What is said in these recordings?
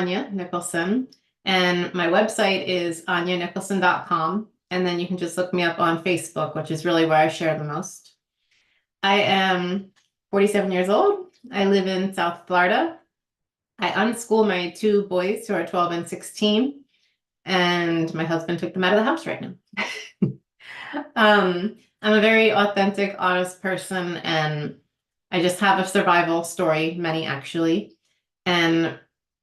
Anya Nicholson, and my website is anyanicholson.com. And then you can just look me up on Facebook, which is really where I share the most. I am 47 years old. I live in South Florida. I unschool my two boys who are 12 and 16, and my husband took them out of the house right now. I'm a very authentic, honest person, and I just have a survival story, many actually. And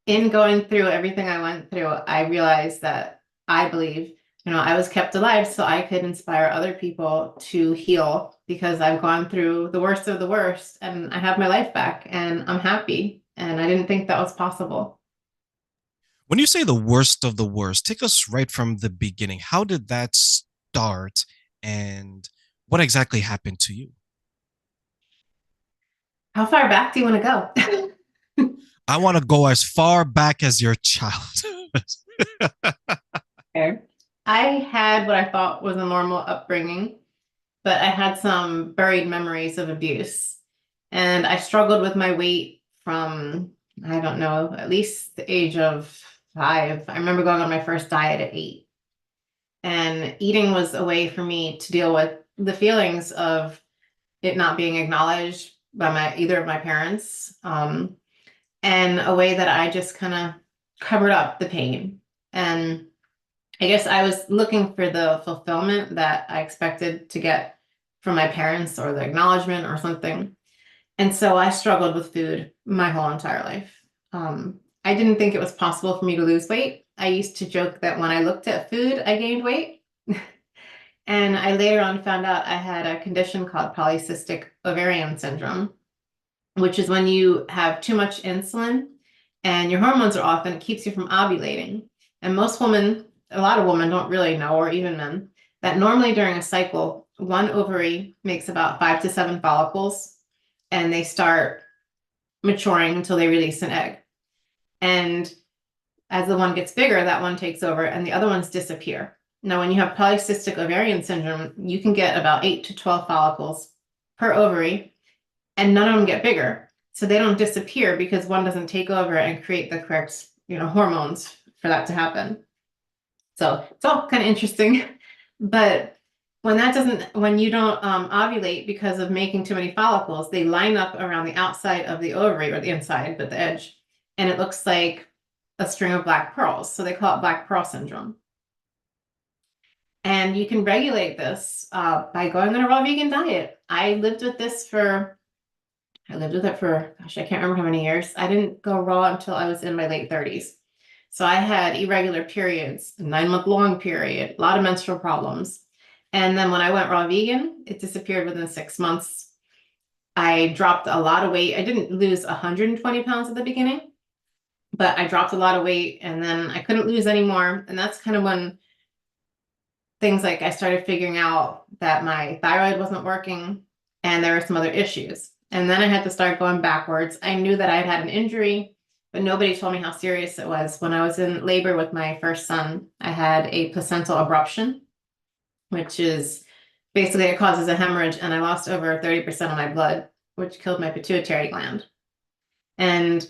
in going through everything I went through, I realized that I believe, I was kept alive so I could inspire other people to heal, because I've gone through the worst of the worst and I have my life back and I'm happy. And I didn't think that was possible. When you say the worst of the worst, take us right from the beginning. How did that start and what exactly happened to you? How far back do you want to go? I want to go as far back as your child. Okay. I had what I thought was a normal upbringing, but I had some buried memories of abuse. And I struggled with my weight from, I don't know, at least the age of 5. I remember going on my first diet at 8. And eating was a way for me to deal with the feelings of it not being acknowledged by either of my parents, and a way that I just kind of covered up the pain. And I guess I was looking for the fulfillment that I expected to get from my parents, or the acknowledgement or something. And so I struggled with food my whole entire life. I didn't think it was possible for me to lose weight. I used to joke that when I looked at food, I gained weight. And I later on found out I had a condition called polycystic ovarian syndrome, which is when you have too much insulin and your hormones are off and it keeps you from ovulating. And most women, a lot of women don't really know, or even men, that normally during a cycle, one ovary makes about 5 to 7 follicles, and they start maturing until they release an egg. And as the one gets bigger, that one takes over and the other ones disappear. Now, when you have polycystic ovarian syndrome, you can get about 8 to 12 follicles per ovary, and none of them get bigger. So they don't disappear because one doesn't take over and create the correct, hormones for that to happen. So it's all kind of interesting. But when you don't ovulate because of making too many follicles, they line up around the outside of the ovary, or the inside, but the edge, and it looks like a string of black pearls. So they call it black pearl syndrome. And you can regulate this by going on a raw vegan diet. I lived with it for, gosh, I can't remember how many years. I didn't go raw until I was in my late 30s. So I had irregular periods, a 9-month-long period, a lot of menstrual problems. And then when I went raw vegan, it disappeared within 6 months. I dropped a lot of weight. I didn't lose 120 pounds at the beginning, but I dropped a lot of weight, and then I couldn't lose anymore. And that's kind of when things like I started figuring out that my thyroid wasn't working and there were some other issues. And then I had to start going backwards. I knew that I had an injury, but nobody told me how serious it was. When I was in labor with my first son, I had a placental abruption, which is basically, it causes a hemorrhage, and I lost over 30% of my blood, which killed my pituitary gland. And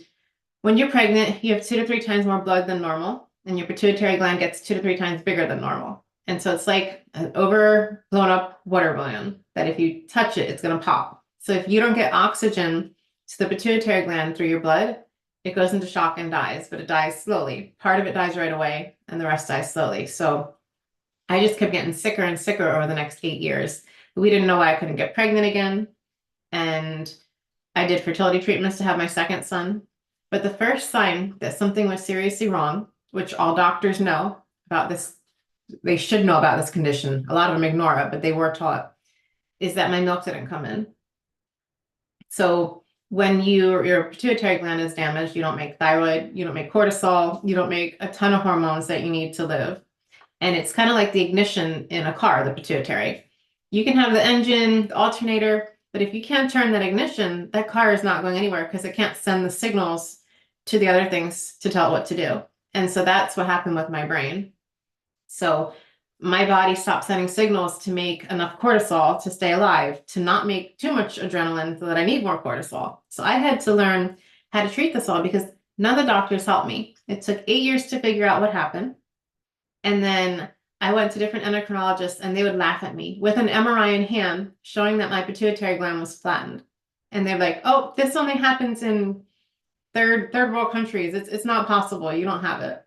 when you're pregnant, you have 2 to 3 times more blood than normal, and your pituitary gland gets 2 to 3 times bigger than normal. And so it's like an over blown up water balloon that if you touch it, it's going to pop. So if you don't get oxygen to the pituitary gland through your blood, it goes into shock and dies, but it dies slowly. Part of it dies right away and the rest dies slowly. So I just kept getting sicker and sicker over the next 8 years. We didn't know why I couldn't get pregnant again. And I did fertility treatments to have my second son. But the first sign that something was seriously wrong, which all doctors know about this, they should know about this condition. A lot of them ignore it, but they were taught, is that my milk didn't come in. So when your pituitary gland is damaged, you don't make thyroid, you don't make cortisol, you don't make a ton of hormones that you need to live. And it's kind of like the ignition in a car, the pituitary. You can have the engine, the alternator, but if you can't turn that ignition, that car is not going anywhere because it can't send the signals to the other things to tell it what to do. And so that's what happened with my brain. So my body stopped sending signals to make enough cortisol to stay alive, to not make too much adrenaline so that I need more cortisol. So I had to learn how to treat this all, because None of the doctors helped me. It took 8 years to figure out what happened. And then I went to different endocrinologists and they would laugh at me with an MRI in hand showing that my pituitary gland was flattened. And they're like, oh, this only happens in third world countries. It's not possible. You don't have it.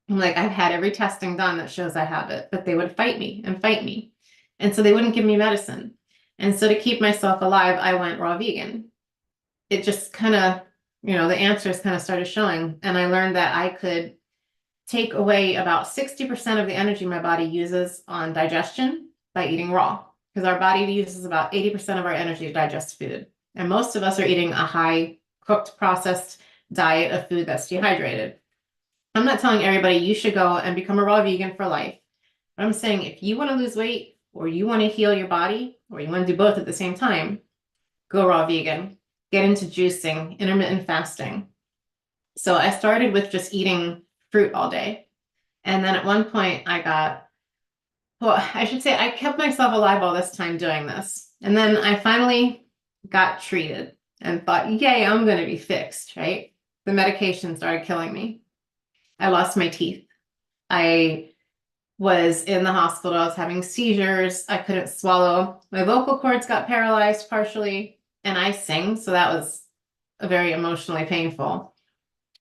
I'm like, I've had every testing done that shows I have it, but they would fight me and fight me. And so they wouldn't give me medicine. And so to keep myself alive, I went raw vegan. It just kind of, the answers kind of started showing. And I learned that I could take away about 60% of the energy my body uses on digestion by eating raw. Because our body uses about 80% of our energy to digest food. And most of us are eating a high cooked, processed diet of food that's dehydrated. I'm not telling everybody you should go and become a raw vegan for life. But I'm saying if you want to lose weight or you want to heal your body or you want to do both at the same time, go raw vegan. Get into juicing, intermittent fasting. So I started with just eating fruit all day. And then at one point I should say I kept myself alive all this time doing this. And then I finally got treated and thought, yay, I'm going to be fixed, right? The medication started killing me. I lost my teeth. I was in the hospital. I was having seizures. I couldn't swallow. My vocal cords got paralyzed partially, and I sing, so that was very emotionally painful.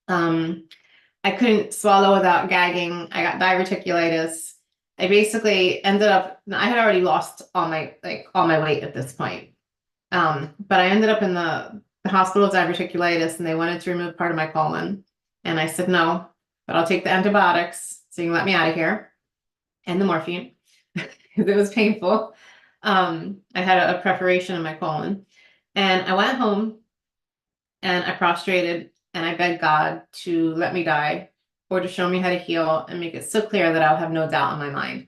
I couldn't swallow without gagging. I got diverticulitis. I basically ended up, I had already lost all my weight at this point. But I ended up in the hospital with diverticulitis and they wanted to remove part of my colon. And I said, no, but I'll take the antibiotics so you can let me out of here and the morphine because it was painful. I had a perforation in my colon and I went home and I prostrated and I begged God to let me die or to show me how to heal and make it so clear that I'll have no doubt in my mind.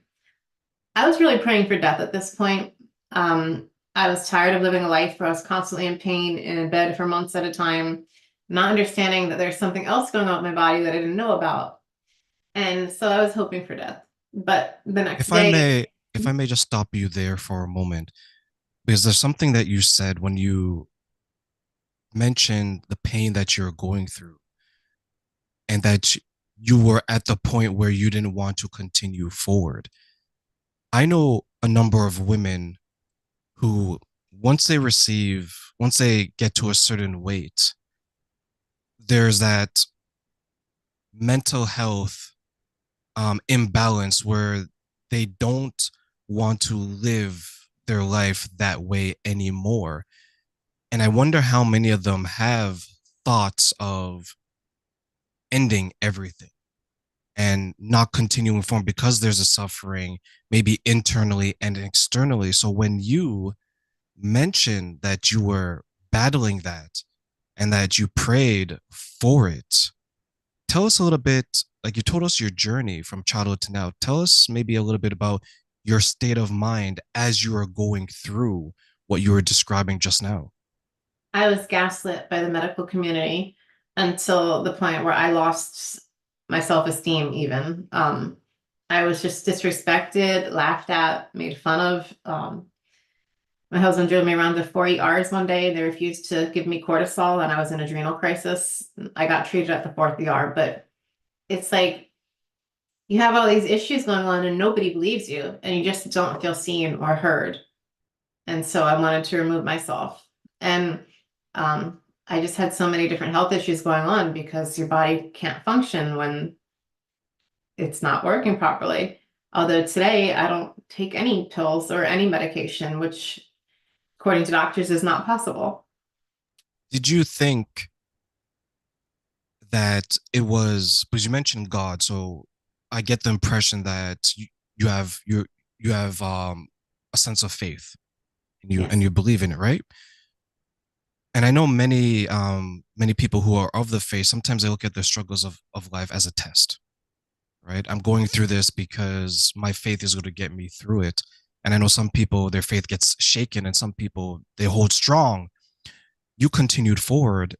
I was really praying for death at this point. I was tired of living a life where I was constantly in pain in bed for months at a time, not understanding that there's something else going on with my body that I didn't know about. And so I was hoping for death. But the next If I day, may, if I may just stop you there for a moment, because there's something that you said when you mentioned the pain that you're going through and that you were at the point where you didn't want to continue forward. I know a number of women who, once they get to a certain weight, there's that mental health imbalance where they don't want to live their life that way anymore. And I wonder how many of them have thoughts of ending everything and not continuing forward because there's a suffering, maybe internally and externally. So when you mentioned that you were battling that and that you prayed for it, tell us a little bit, like you told us your journey from childhood to now. Tell us maybe a little bit about your state of mind as you were going through what you were describing just now. I was gaslit by the medical community until the point where I lost my self-esteem even. I was just disrespected, laughed at, made fun of. My husband drove me around to 4 ERs one day. They refused to give me cortisol and I was in adrenal crisis. I got treated at the fourth ER, but it's like you have all these issues going on and nobody believes you and you just don't feel seen or heard. And so I wanted to remove myself. And I just had so many different health issues going on because your body can't function when it's not working properly. Although today I don't take any pills or any medication, which according to doctors is not possible. Did you think that it was because you mentioned God, so I get the impression that you have you have a sense of faith and Yes. you believe in it, right? And I know many people who are of the faith, sometimes they look at the struggles of life as a test, right? I'm going through this because my faith is going to get me through it. And I know some people, their faith gets shaken, and some people, they hold strong. You continued forward.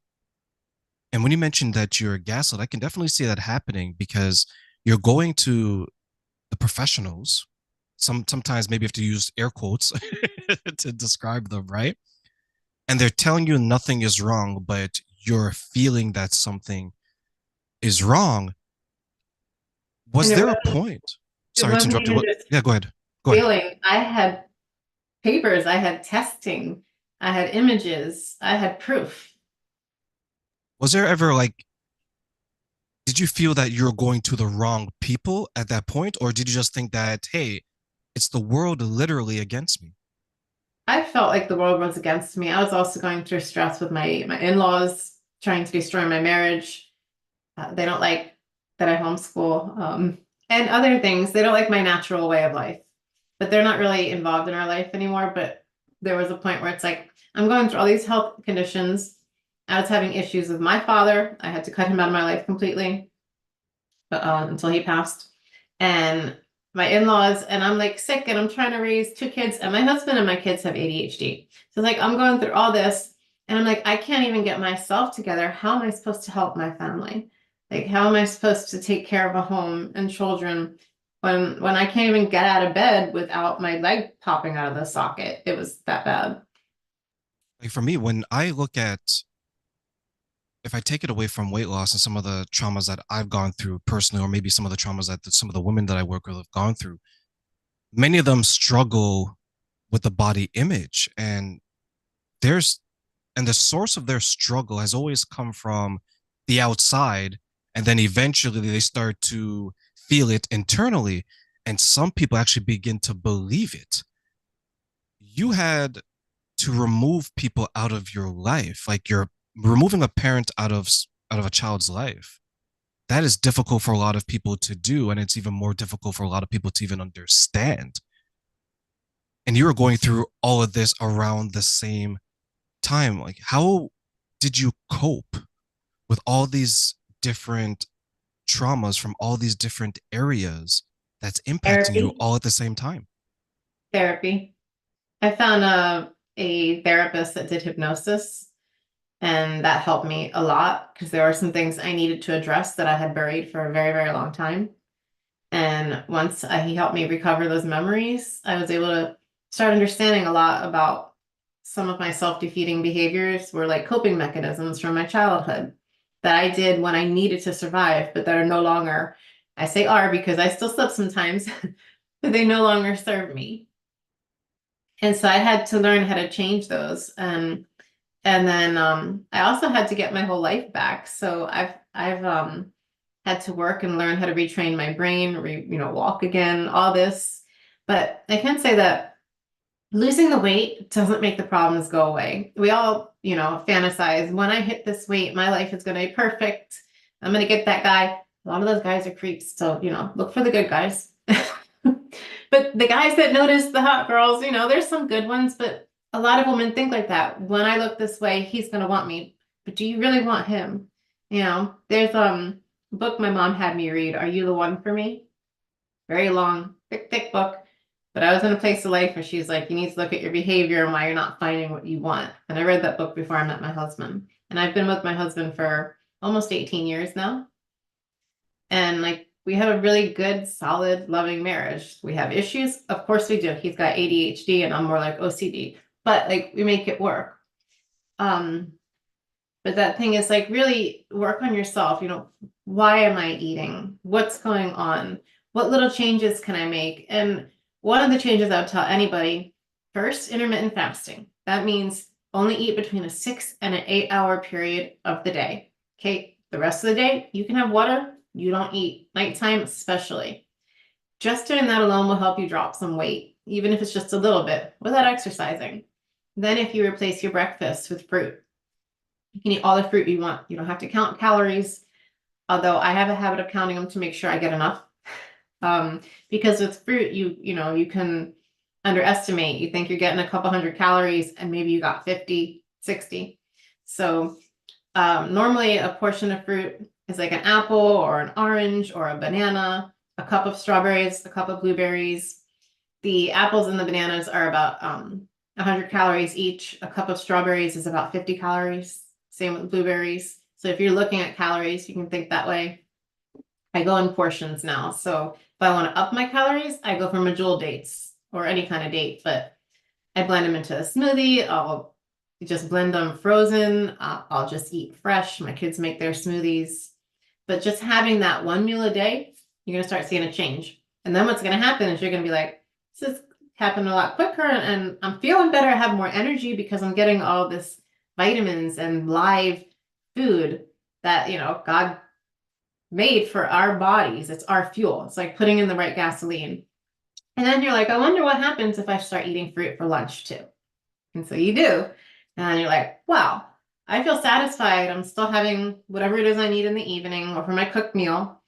And when you mentioned that you're gaslit, I can definitely see that happening because you're going to the professionals. Sometimes maybe you have to use air quotes to describe them, right? And they're telling you nothing is wrong, but you're feeling that something is wrong. And Was there a point? it Sorry to wasn't interrupt you. even What? just Yeah, go ahead. Go ahead. feeling. I had papers, I had testing, I had images, I had proof. Was there ever like, did you feel that you're going to the wrong people at that point? Or did you just think that, hey, it's the world literally against me? I felt like the world was against me. I was also going through stress with my in-laws trying to destroy my marriage. They don't like that I homeschool, and other things. They don't like my natural way of life, but they're not really involved in our life anymore. But there was a point where it's like, I'm going through all these health conditions. I was having issues with my father. I had to cut him out of my life completely, until he passed. And my in-laws, and I'm like sick and I'm trying to raise two kids, and my husband and my kids have ADHD. So like I'm going through all this and I'm like, I can't even get myself together. How am I supposed to help my family? Like, how am I supposed to take care of a home and children when I can't even get out of bed without my leg popping out of the socket? It was that bad. Like for me, when I look at, if I take it away from weight loss and some of the traumas that I've gone through personally, or maybe some of the traumas that some of the women that I work with have gone through, many of them struggle with the body image. There's, and the source of their struggle has always come from the outside. And then eventually they start to feel it internally. And some people actually begin to believe it. You had to remove people out of your life, like you're removing a parent out of a child's life. That is difficult for a lot of people to do, and it's even more difficult for a lot of people to even understand. And you were going through all of this around the same time. Like, how did you cope with all these different traumas from all these different areas that's impacting you Therapy, all at the same time? therapy. I found a therapist that did hypnosis. And that helped me a lot because there were some things I needed to address that I had buried for a very, very long time. And once he helped me recover those memories, I was able to start understanding a lot about some of my self-defeating behaviors were like coping mechanisms from my childhood that I did when I needed to survive, but that are no longer, I say are because I still slip sometimes, but they no longer serve me. And so I had to learn how to change those. And then I also had to get my whole life back. So I've had to work and learn how to retrain my brain, walk again, all this. But I can say that losing the weight doesn't make the problems go away. We all, fantasize when I hit this weight, my life is going to be perfect. I'm going to get that guy. A lot of those guys are creeps. So, look for the good guys. But the guys that notice the hot girls, there's some good ones, but a lot of women think like that. When I look this way, he's going to want me. But do you really want him? There's a book my mom had me read, Are You the One for Me? Very long, thick, thick book. But I was in a place of life where she's like, you need to look at your behavior and why you're not finding what you want. And I read that book before I met my husband. And I've been with my husband for almost 18 years now. And like we have a really good, solid, loving marriage. We have issues. Of course we do. He's got ADHD and I'm more like OCD. But like we make it work. Um, but that thing is like really work on yourself. Why am I eating? What's going on? What little changes can I make? And one of the changes I would tell anybody, first, intermittent fasting. That means only eat between a 6 and an 8 hour period of the day. Okay. The rest of the day, you can have water. You don't eat nighttime, especially. Just doing that alone will help you drop some weight, even if it's just a little bit without exercising. Then if you replace your breakfast with fruit, you can eat all the fruit you want. You don't have to count calories, although I have a habit of counting them to make sure I get enough. Because with fruit, you can underestimate. You think you're getting a couple hundred calories and maybe you got 50, 60. So normally a portion of fruit is like an apple or an orange or a banana, a cup of strawberries, a cup of blueberries. The apples and the bananas are about 100 calories each. A cup of strawberries is about 50 calories. Same with blueberries. So if you're looking at calories, you can think that way. I go in portions now. So if I want to up my calories, I go for medjool dates or any kind of date, but I blend them into a smoothie. I'll just blend them frozen. I'll just eat fresh. My kids make their smoothies. But just having that one meal a day, you're going to start seeing a change. And then what's going to happen is you're going to be like, this is happening a lot quicker and I'm feeling better. I have more energy because I'm getting all this vitamins and live food that, God made for our bodies. It's our fuel. It's like putting in the right gasoline. And then you're like, I wonder what happens if I start eating fruit for lunch too. And so you do. And you're like, wow, I feel satisfied. I'm still having whatever it is I need in the evening or for my cooked meal,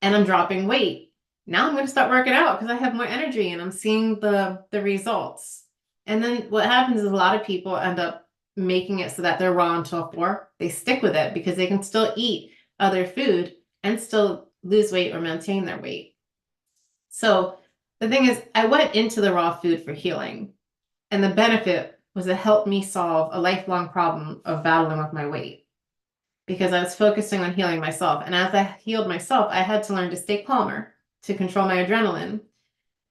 and I'm dropping weight. Now I'm going to start working out because I have more energy and I'm seeing the results. And then what happens is a lot of people end up making it so that they're raw until 4. They stick with it because they can still eat other food and still lose weight or maintain their weight. So the thing is, I went into the raw food for healing, and the benefit was it helped me solve a lifelong problem of battling with my weight because I was focusing on healing myself. And as I healed myself, I had to learn to stay calmer, to control my adrenaline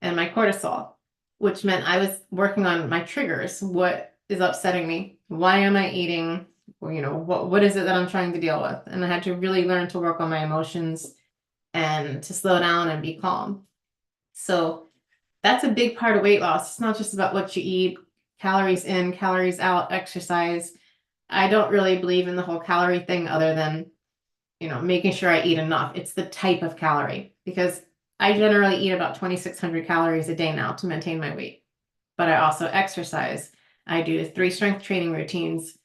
and my cortisol, which meant I was working on my triggers. What is upsetting me? Why am I eating? What is it that I'm trying to deal with? And I had to really learn to work on my emotions and to slow down and be calm. So that's a big part of weight loss. It's not just about what you eat, calories in, calories out, exercise. I don't really believe in the whole calorie thing other than, making sure I eat enough. It's the type of calorie because I generally eat about 2,600 calories a day now to maintain my weight. But I also exercise. I do 3 strength training routines,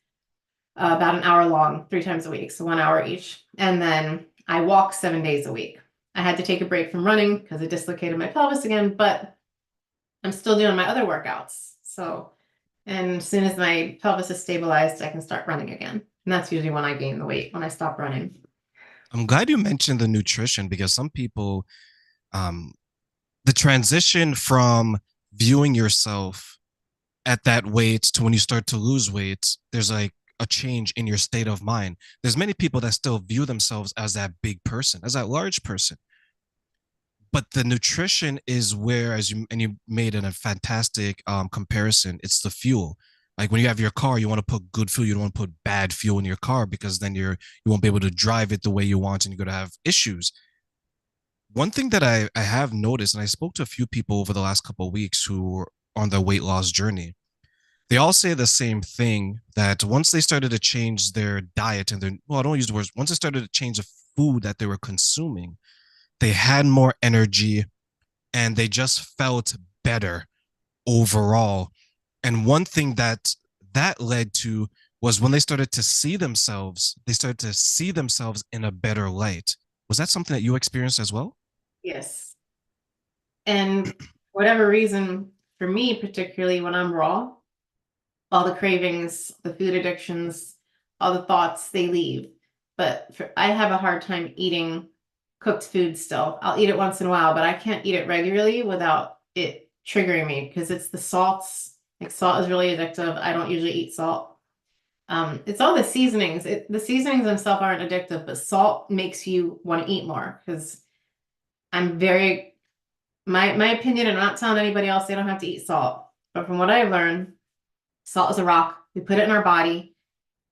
about an hour long, 3 times a week, so 1 hour each. And then I walk 7 days a week. I had to take a break from running because I dislocated my pelvis again, but I'm still doing my other workouts. So, and as soon as my pelvis is stabilized, I can start running again. And that's usually when I gain the weight, when I stop running. I'm glad you mentioned the nutrition because some people, um, the transition from viewing yourself at that weight to when you start to lose weight, there's like a change in your state of mind. There's many people that still view themselves as that big person, as that large person. But the nutrition is where, as you made a fantastic comparison, it's the fuel. Like when you have your car, you want to put good fuel. You don't want to put bad fuel in your car because then you won't be able to drive it the way you want, and you're gonna have issues. One thing that I have noticed, and I spoke to a few people over the last couple of weeks who were on their weight loss journey, they all say the same thing that once they started to change their diet and their, well, I don't use the words, once they started to change the food that they were consuming, they had more energy and they just felt better overall. And one thing that led to was when they started to see themselves in a better light. Was that something that you experienced as well? Yes. And whatever reason, for me, particularly when I'm raw, all the cravings, the food addictions, all the thoughts, they leave. But I have a hard time eating cooked food still. I'll eat it once in a while, but I can't eat it regularly without it triggering me because it's the salts. Like salt is really addictive. I don't usually eat salt. It's all the seasonings. The seasonings themselves aren't addictive, but salt makes you want to eat more because I'm very, my opinion, and I'm not telling anybody else they don't have to eat salt. But from what I've learned, salt is a rock. We put it in our body.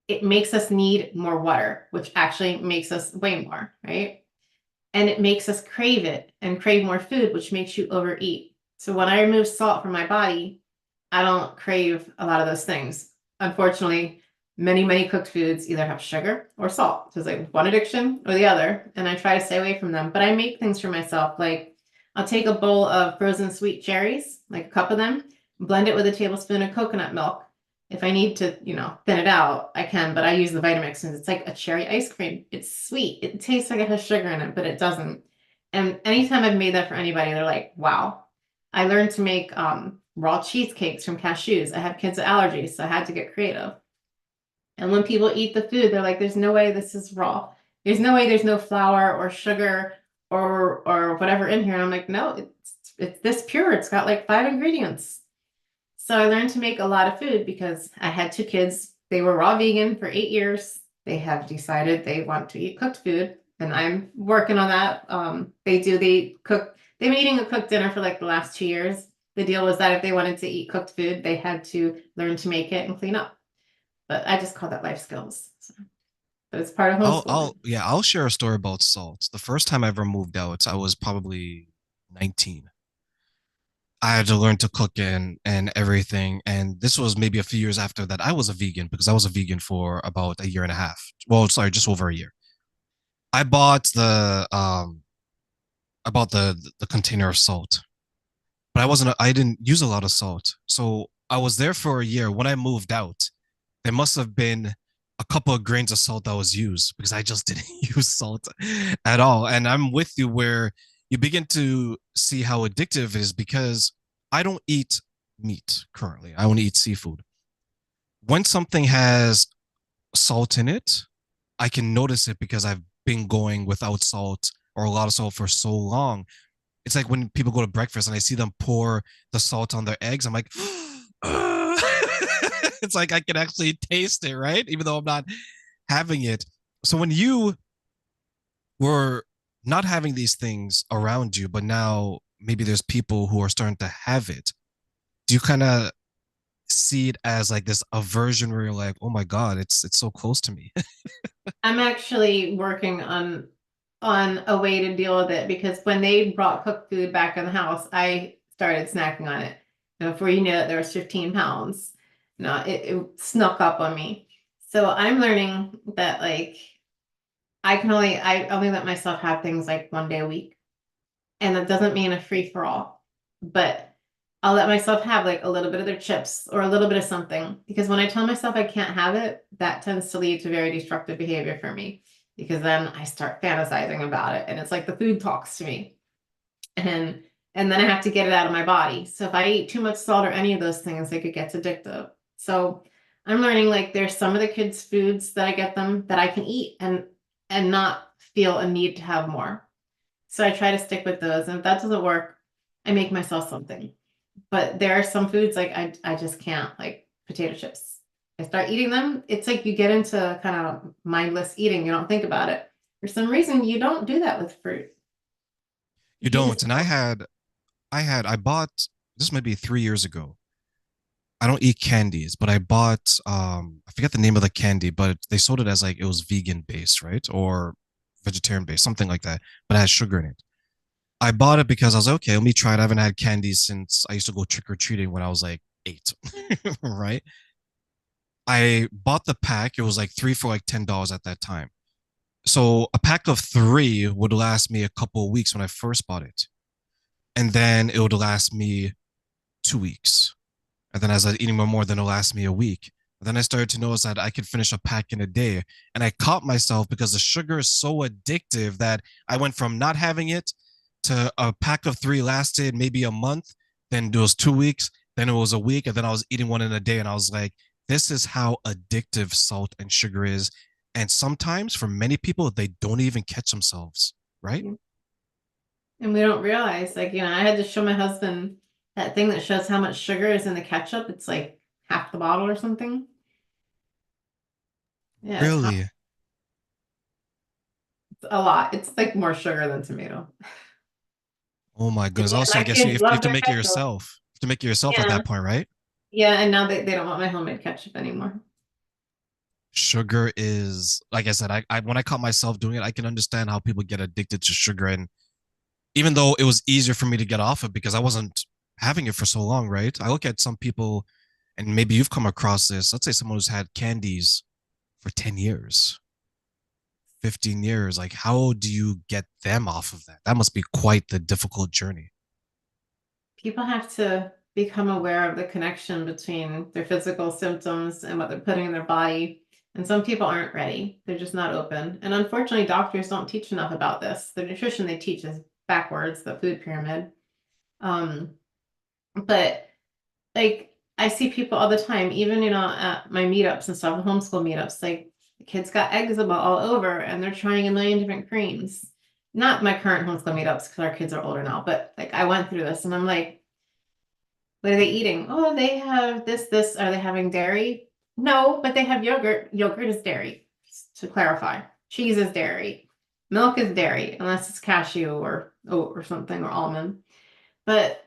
It makes us need more water, which actually makes us weigh more, right? And it makes us crave it and crave more food, which makes you overeat. So when I remove salt from my body, I don't crave a lot of those things. Unfortunately, many cooked foods either have sugar or salt. So it's like one addiction or the other. And I try to stay away from them. But I make things for myself. Like I'll take a bowl of frozen sweet cherries, like a cup of them, blend it with a tablespoon of coconut milk. If I need to, thin it out, I can, but I use the Vitamix and it's like a cherry ice cream. It's sweet. It tastes like it has sugar in it, but it doesn't. And anytime I've made that for anybody, they're like, wow. I learned to make raw cheesecakes from cashews. I have kids with allergies, so I had to get creative. And when people eat the food, they're like, there's no way this is raw. There's no way there's no flour or sugar or whatever in here. And I'm like, no, it's this pure. It's got like 5 ingredients. So I learned to make a lot of food because I had 2 kids. They were raw vegan for 8 years. They have decided they want to eat cooked food, and I'm working on that. They cook. They've been eating a cooked dinner for like the last 2 years. The deal was that if they wanted to eat cooked food, they had to learn to make it and clean up. But I just call that life skills. So. but it's part of homeschooling. I'll share a story about salt. The first time I ever moved out, I was probably 19. I had to learn to cook and everything. And this was maybe a few years after that I was a vegan because I was a vegan for about a year and a half. Well, sorry, just over a year. I bought the container of salt, but I didn't use a lot of salt. So I was there for a year. When I moved out, there must have been a couple of grains of salt that was used because I just didn't use salt at all. And I'm with you where you begin to see how addictive it is because I don't eat meat currently. I only eat seafood. When something has salt in it, I can notice it because I've been going without salt or a lot of salt for so long. It's like when people go to breakfast and I see them pour the salt on their eggs, I'm like, it's like I can actually taste it, right? Even though I'm not having it. So when you were not having these things around you, but now maybe there's people who are starting to have it, do you kind of see it as like this aversion where you're like, oh my God, it's so close to me? I'm actually working on a way to deal with it because when they brought cooked food back in the house, I started snacking on it. And before you knew it, there was 15 pounds. No, it snuck up on me. So I'm learning that like I only let myself have things like 1 day a week. And that doesn't mean a free for all, but I'll let myself have like a little bit of their chips or a little bit of something because when I tell myself I can't have it, that tends to lead to very destructive behavior for me because then I start fantasizing about it and it's like the food talks to me and and then I have to get it out of my body. So if I eat too much salt or any of those things, like it gets addictive. So I'm learning like there's some of the kids' foods that I get them that I can eat and not feel a need to have more. So I try to stick with those. And if that doesn't work, I make myself something. But there are some foods like I just can't, like potato chips. I start eating them. It's like you get into kind of mindless eating. You don't think about it. For some reason, you don't do that with fruit. You You just don't. And I bought, this might be 3 years ago. I don't eat candies, but I bought I forget the name of the candy, but they sold it as like it was vegan based, right? Or vegetarian based, something like that, but it had sugar in it. I bought it because I was like, okay, let me try it. I haven't had candy since I used to go trick or treating when I was like 8, right? I bought the pack. It was like three for like $10 at that time. So a pack of three would last me a couple of weeks when I first bought it. And then it would last me 2 weeks. And then as I was eating more, then it'll last me a week. And then I started to notice that I could finish a pack in a day. And I caught myself because the sugar is so addictive that I went from not having it to a pack of three lasted maybe a month. Then it was 2 weeks. Then it was a week. And then I was eating one in a day. And I was like, this is how addictive salt and sugar is. And sometimes for many people, they don't even catch themselves, right? and we don't realize, like, I had to show my husband that thing that shows how much sugar is in the ketchup. It's like half the bottle or something. Yeah, Really? it's a lot. It's like more sugar than tomato. Oh my And goodness. yet Also, I my guess kids you love have to their make it ketchup. yourself. You have to make it yourself at Yeah. that point, right? Yeah, and now they don't want my homemade ketchup anymore. Sugar is, like I said, I when I caught myself doing it, I can understand how people get addicted to sugar. And even though it was easier for me to get off of because I wasn't having it for so long, right? I look at some people, and maybe you've come across this. Let's say someone who's had candies for 10 years, 15 years. Like, how do you get them off of that? That must be quite the difficult journey. People have to become aware of the connection between their physical symptoms and what they're putting in their body. And some people aren't ready. They're just not open. And unfortunately, doctors don't teach enough about this. The nutrition they teach is backwards, the food pyramid. Um, but like I see people all the time, even at my meetups and stuff, the homeschool meetups, like the kids got eczema all over and they're trying a million different creams. Not my current homeschool meetups because our kids are older now, but like I went through this and I'm like, what are they eating? Oh, they have this. Are they having dairy? No, but they have yogurt. Yogurt is dairy, just to clarify. Cheese is dairy. Milk is dairy, unless it's cashew or oat or something or almond. But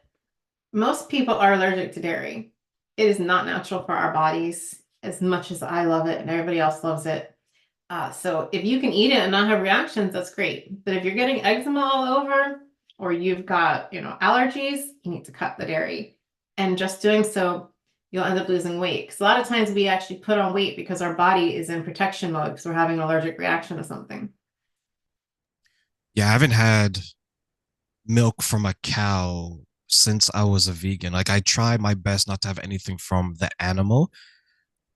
most people are allergic to dairy. It is not natural for our bodies as much as I love it and everybody else loves it. So if you can eat it and not have reactions, that's great. But if you're getting eczema all over, or you've got, allergies, you need to cut the dairy. And just doing so, you'll end up losing weight. Because a lot of times we actually put on weight because our body is in protection mode because we're having an allergic reaction to something. Yeah, I haven't had milk from a cow since I was a vegan. Like I try my best not to have anything from the animal,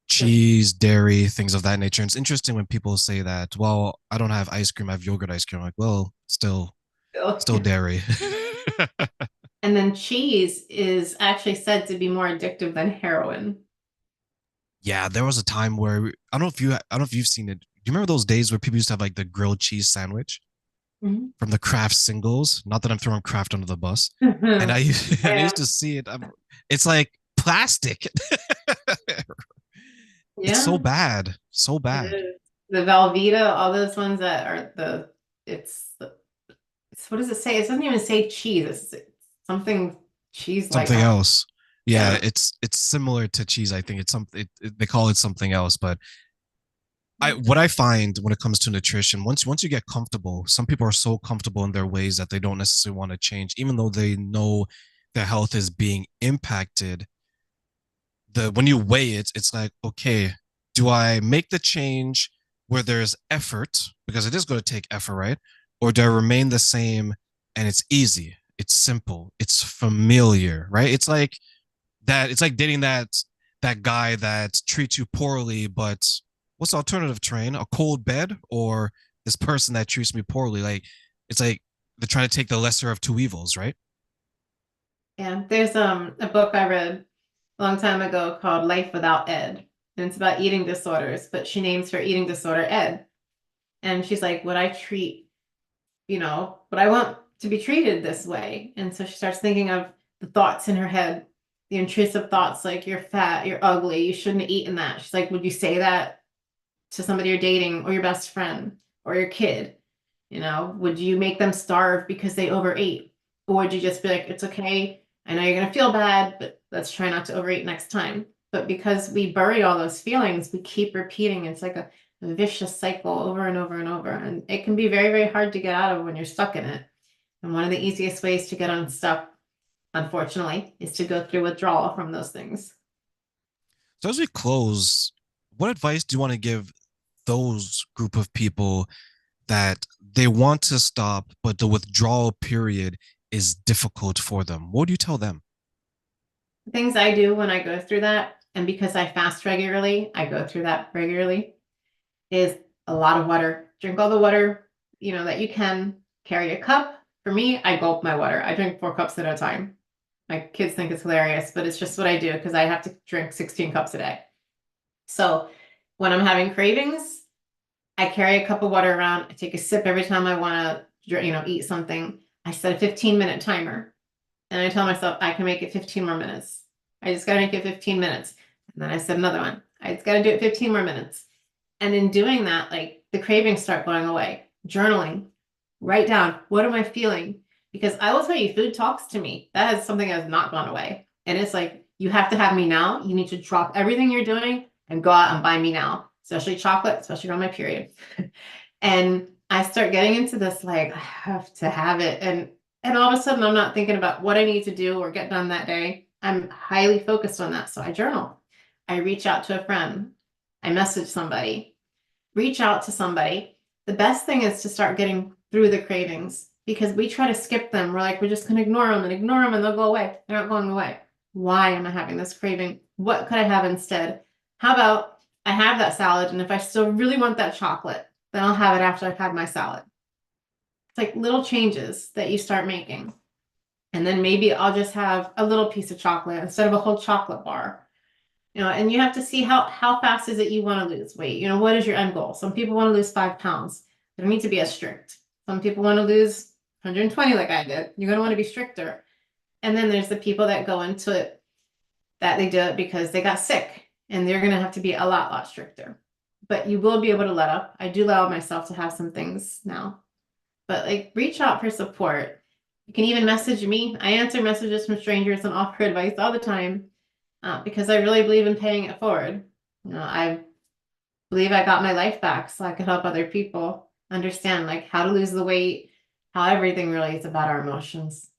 Good. cheese, dairy, things of that nature. And it's interesting when people say that, well, I don't have ice cream, I have yogurt ice cream. I'm like, well, So, still dairy. and then cheese is actually said to be more addictive than heroin. Yeah, there was a time where I don't know if you've seen it. Do you remember those days where people used to have like the grilled cheese sandwich Mhm. from the Kraft singles? Not that I'm throwing Kraft under the bus. And I and I Yeah. used to see it. It's like plastic. It's so Yeah, bad, so it bad. is. The Velveeta, all those ones that are it's, it's, what does it say? It doesn't even say cheese. It's something cheese like. Something else. Yeah, Yeah. it's similar to cheese. I think it's something they call it something else, but I what I find when it comes to nutrition, once you get comfortable, some people are so comfortable in their ways that they don't necessarily want to change, even though they know their health is being impacted. The when you weigh it, it's like, okay, do I make the change where there's effort because it is going to take effort, right? Or do I remain the same and it's easy, it's simple, it's familiar, right? It's like dating that guy that treats you poorly, but what's the alternative, train? A cold bed or this person that treats me poorly? Like it's like they're trying to take the lesser of two evils, right? Yeah. There's a book I read a long time ago called Life Without Ed. And it's about eating disorders, but she names her eating disorder Ed. And she's like, would I treat, would I want to be treated this way? And so she starts thinking of the thoughts in her head, the intrusive thoughts like you're fat, you're ugly, you shouldn't have eaten that. She's like, would you say that to somebody you're dating or your best friend or your kid? Would you make them starve because they overate? Or would you just be like, it's okay. I know you're going to feel bad, but let's try not to overeat next time. But because we bury all those feelings, we keep repeating. It's like a vicious cycle over and over and over. And it can be very, very hard to get out of when you're stuck in it. And one of the easiest ways to get unstuck, unfortunately, is to go through withdrawal from those things. So as we close, what advice do you want to give those group of people that they want to stop, but the withdrawal period is difficult for them? What do you tell them? Things I do when I go through that, and because I fast regularly, I go through that regularly, is a lot of water. Drink all the water, that you can. Carry a cup. For me, I gulp my water. I drink 4 cups at a time. My kids think it's hilarious, but it's just what I do because I have to drink 16 cups a day. So when I'm having cravings, I carry a cup of water around. I take a sip every time I want to, eat something. I set a 15-minute timer. And I tell myself I can make it 15 more minutes. I just got to make it 15 minutes. And then I set another one. I just got to do it 15 more minutes. And in doing that, like the cravings start going away. Journaling, write down, what am I feeling? Because I will tell you, food talks to me. That is something that has not gone away. And it's like, you have to have me now. You need to drop everything you're doing and go out and buy me now, especially chocolate, especially around my period. And I start getting into this, like, I have to have it. And all of a sudden, I'm not thinking about what I need to do or get done that day. I'm highly focused on that. So I journal. I reach out to a friend. I message somebody. Reach out to somebody. The best thing is to start getting through the cravings because we try to skip them. We're like, we're just going to ignore them and they'll go away. They're not going away. Why am I having this craving? What could I have instead? How about I have that salad, and if I still really want that chocolate, then I'll have it after I've had my salad. It's like little changes that you start making. And then maybe I'll just have a little piece of chocolate instead of a whole chocolate bar. And you have to see how fast is it you want to lose weight. What is your end goal? Some people want to lose 5 pounds. They don't need to be as strict. Some people want to lose 120 like I did. You're going to want to be stricter. And then there's the people that go into it that they do it because they got sick and they're going to have to be a lot stricter. But you will be able to let up. I do allow myself to have some things now. But like reach out for support. You can even message me. I answer messages from strangers and offer advice all the time because I really believe in paying it forward. I've believe I got my life back so I could help other people understand like how to lose the weight, how everything really is about our emotions.